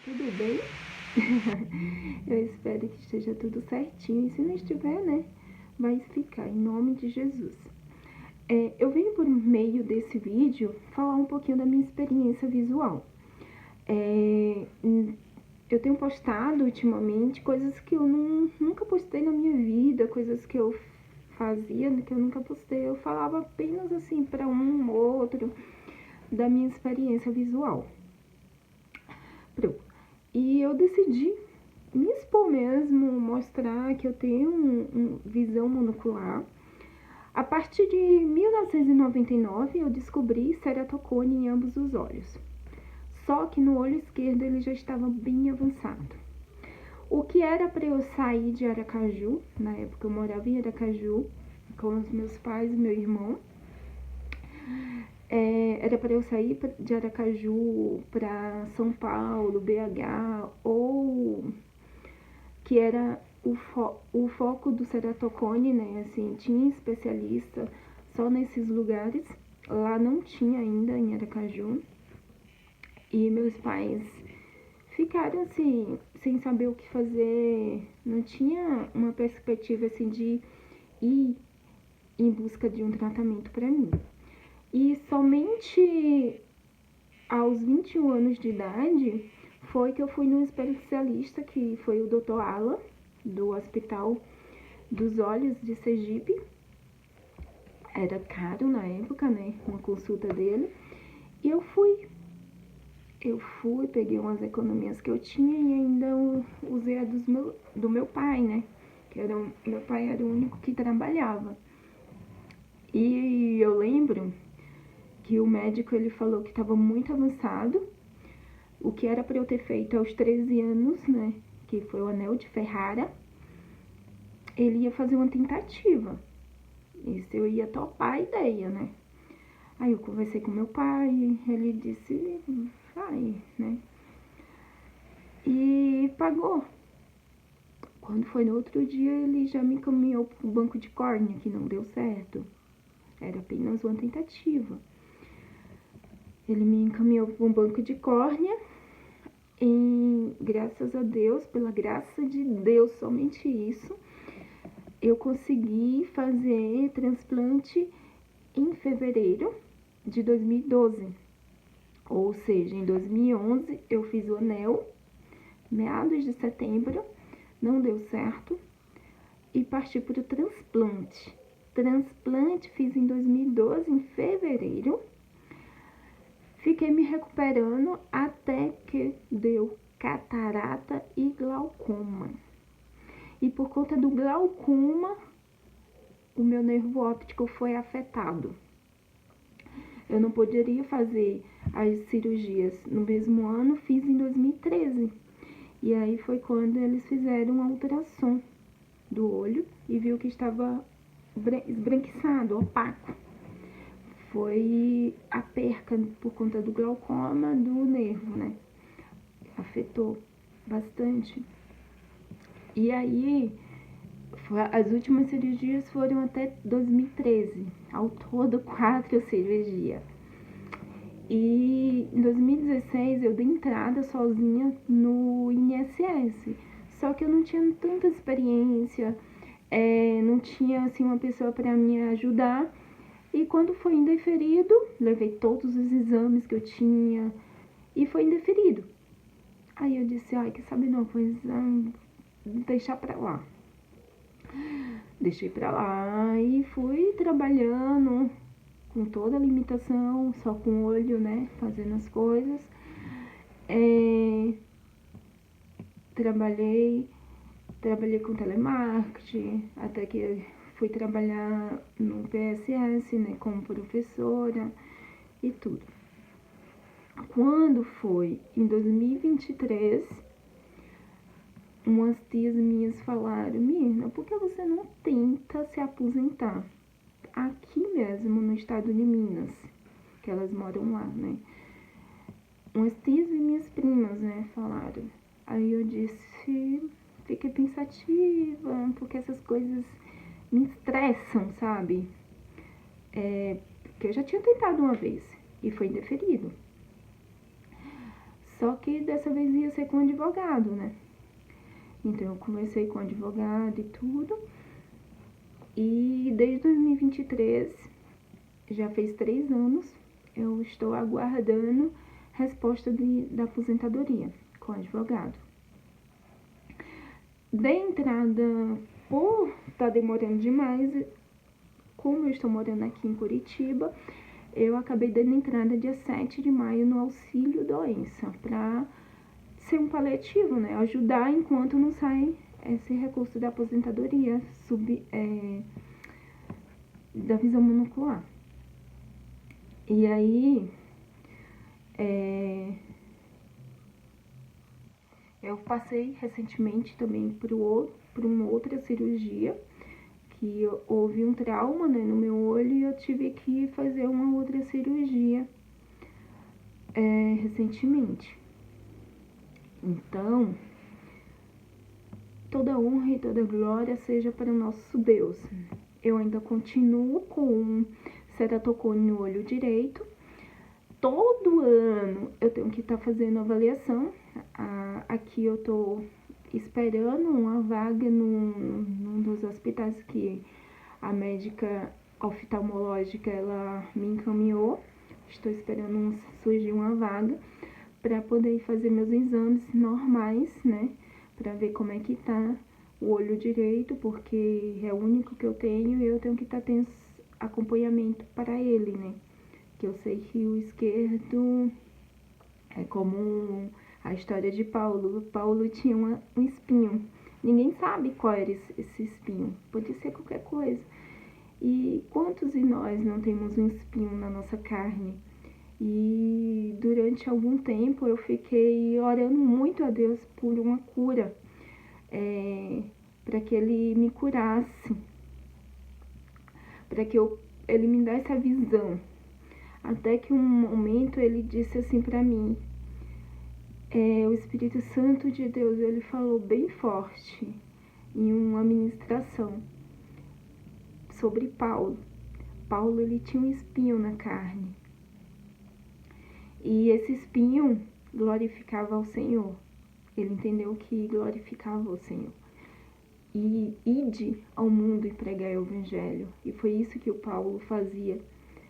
tudo bem? Eu espero que esteja tudo certinho. E se não estiver, né, vai ficar, em nome de Jesus. Eu venho por meio desse vídeo falar um pouquinho da minha experiência visual. Eu tenho postado ultimamente coisas que eu nunca postei na minha vida, coisas que eu fazia, que eu nunca postei. Eu falava apenas assim para um ou outro da minha experiência visual. E eu decidi me expor mesmo, mostrar que eu tenho visão monocular. A partir de 1999, eu descobri ceratocone em ambos os olhos. Só que no olho esquerdo ele já estava bem avançado. O que era para eu sair de Aracaju, na época eu morava em Aracaju, com os meus pais e meu irmão. Era para eu sair de Aracaju para São Paulo, BH, ou que era o foco do ceratocone, né? Assim, tinha especialista só nesses lugares. Lá não tinha ainda em Aracaju. E meus pais ficaram assim, sem saber o que fazer. Não tinha uma perspectiva assim de ir em busca de um tratamento para mim. E somente aos 21 anos de idade foi que eu fui num especialista, que foi o Dr. Alan, do Hospital dos Olhos de Sergipe. Era caro na época, né, uma consulta dele. E eu fui, peguei umas economias que eu tinha e ainda usei a do meu pai, né, meu pai era o único que trabalhava. E eu lembro que o médico ele falou que estava muito avançado, o que era para eu ter feito aos 13 anos, né, que foi o anel de Ferrara. Ele ia fazer uma tentativa, e se eu ia topar a ideia, né. Aí eu conversei com meu pai, ele disse, vai, né, e pagou. Quando foi no outro dia, ele já me encaminhou para o banco de córnea, que não deu certo, era apenas uma tentativa. Ele me encaminhou para um banco de córnea e, graças a Deus, pela graça de Deus, somente isso, eu consegui fazer transplante em fevereiro de 2012. Ou seja, em 2011 eu fiz o anel, meados de setembro, não deu certo, e parti para o transplante. Transplante fiz em 2012, em fevereiro. Fiquei me recuperando até que deu catarata e glaucoma. E por conta do glaucoma, o meu nervo óptico foi afetado. Eu não poderia fazer as cirurgias no mesmo ano, fiz em 2013. E aí foi quando eles fizeram uma ultrassom do olho e viu que estava esbranquiçado, opaco. Foi a perca por conta do glaucoma do nervo, né? Afetou bastante. E aí, as últimas cirurgias foram até 2013. Ao todo, 4 cirurgias. E em 2016 eu dei entrada sozinha no INSS. Só que eu não tinha tanta experiência, não tinha assim uma pessoa para me ajudar. E quando foi indeferido, levei todos os exames que eu tinha e foi indeferido. Aí eu disse, quer saber não, pois deixar pra lá. Deixei pra lá e fui trabalhando com toda a limitação, só com o olho, né, fazendo as coisas. Trabalhei com telemarketing, até que fui trabalhar no PSS, né, como professora e tudo. Quando foi em 2023, umas tias minhas falaram, Mirna, por que você não tenta se aposentar? Aqui mesmo, no estado de Minas, que elas moram lá, né? Umas tias e minhas primas, né, falaram. Aí eu disse, fiquei pensativa, porque essas coisas me estressam, sabe? Porque eu já tinha tentado uma vez e foi indeferido. Só que dessa vez ia ser com um advogado, né? Então eu conversei com o advogado e tudo. E desde 2023, já fez 3 anos, eu estou aguardando resposta da aposentadoria com o advogado. Dei entrada, por estar demorando demais, como eu estou morando aqui em Curitiba, eu acabei dando entrada dia 7 de maio no auxílio doença, para ser um paliativo, né? Ajudar enquanto não sai esse recurso da aposentadoria da visão monocular. E aí, eu passei recentemente também por uma outra cirurgia, que houve um trauma, né, no meu olho, e eu tive que fazer uma outra cirurgia recentemente. Então, toda honra e toda glória seja para o nosso Deus. Eu ainda continuo com ceratocone no olho direito. Todo ano eu tenho que estar fazendo avaliação. Aqui eu tô esperando uma vaga num dos hospitais que a médica oftalmológica ela me encaminhou. Estou esperando surgir uma vaga para poder fazer meus exames normais, né? Para ver como é que tá o olho direito, porque é o único que eu tenho e eu tenho que estar tendo acompanhamento para ele, né? Que eu sei que o esquerdo é como a história de Paulo. Paulo tinha um espinho. Ninguém sabe qual era esse espinho. Pode ser qualquer coisa. E quantos de nós não temos um espinho na nossa carne? E durante algum tempo eu fiquei orando muito a Deus por uma cura, para que Ele me curasse, para que Ele me desse a visão. Até que um momento Ele disse assim para mim, o Espírito Santo de Deus, Ele falou bem forte em uma ministração sobre Paulo. Paulo, ele tinha um espinho na carne. E esse espinho glorificava ao Senhor. Ele entendeu que glorificava ao Senhor. E ide ao mundo e pregai o evangelho. E foi isso que o Paulo fazia.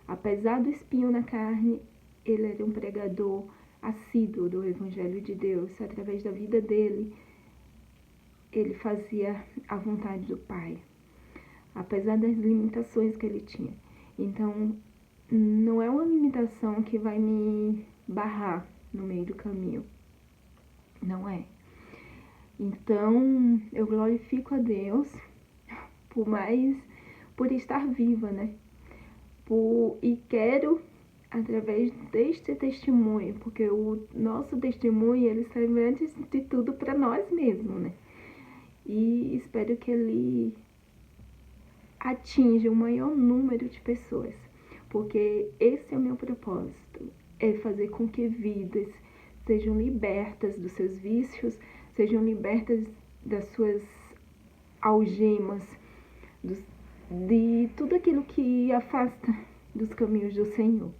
Apesar do espinho na carne, ele era um pregador assíduo do evangelho de Deus. Através da vida dele, ele fazia a vontade do Pai. Apesar das limitações que ele tinha. Então, não é uma limitação que vai me barrar no meio do caminho. Não é. Então, eu glorifico a Deus por estar viva, né? E quero, através deste testemunho, porque o nosso testemunho, ele serve antes de tudo para nós mesmos, né? E espero que ele atinja o maior número de pessoas, porque esse é o meu propósito, é fazer com que vidas sejam libertas dos seus vícios, sejam libertas das suas algemas, de tudo aquilo que afasta dos caminhos do Senhor.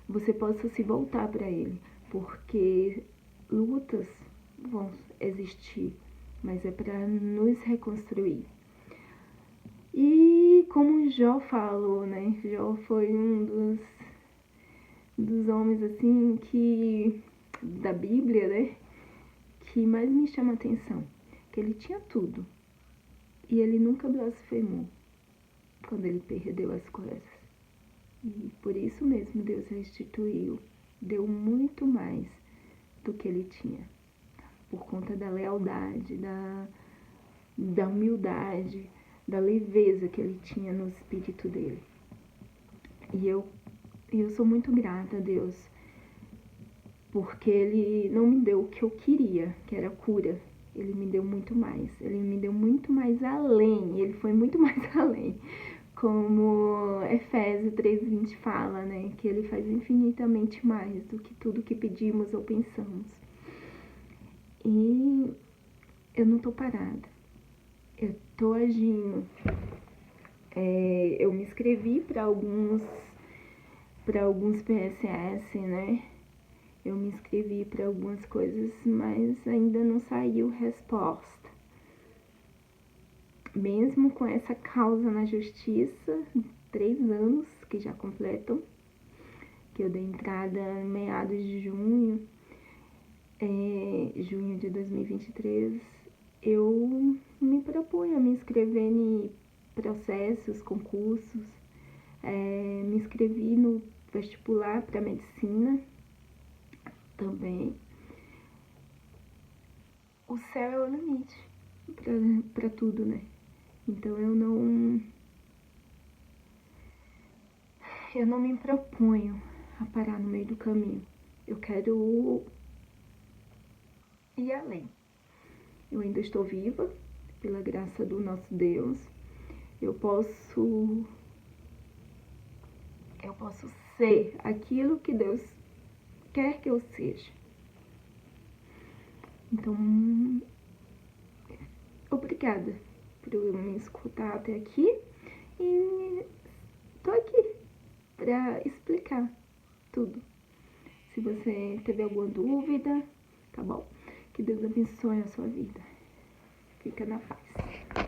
Você possa se voltar para Ele, porque lutas vão existir, mas é para nos reconstruir. E como Jó falou, né? Jó foi um dos homens, assim, da Bíblia, né? Que mais me chama a atenção. Que ele tinha tudo. E ele nunca blasfemou quando ele perdeu as coisas. E por isso mesmo Deus restituiu. Deu muito mais do que ele tinha. Por conta da lealdade, da humildade, da leveza que ele tinha no espírito dele. E eu sou muito grata a Deus, porque ele não me deu o que eu queria, que era cura. Ele me deu muito mais. Ele me deu muito mais além. Ele foi muito mais além. Como Efésios 3:20 fala, né? Que ele faz infinitamente mais do que tudo que pedimos ou pensamos. E eu não tô parada. Eu tô agindo. Eu me inscrevi para alguns PSS, né? Eu me inscrevi para algumas coisas, mas ainda não saiu resposta. Mesmo com essa causa na justiça, 3 anos que já completam, que eu dei entrada em meados de junho de 2023, eu me propunha a me inscrever em processos, concursos, me inscrevi no vestibular para medicina também. O céu é o limite para tudo, né? Então eu não me proponho a parar no meio do caminho. Eu quero ir além. Eu ainda estou viva, pela graça do nosso Deus. Eu posso ser aquilo que Deus quer que eu seja. Então, obrigada por me escutar até aqui e tô aqui para explicar tudo. Se você teve alguma dúvida, tá bom? Que Deus abençoe a sua vida. Fica na paz.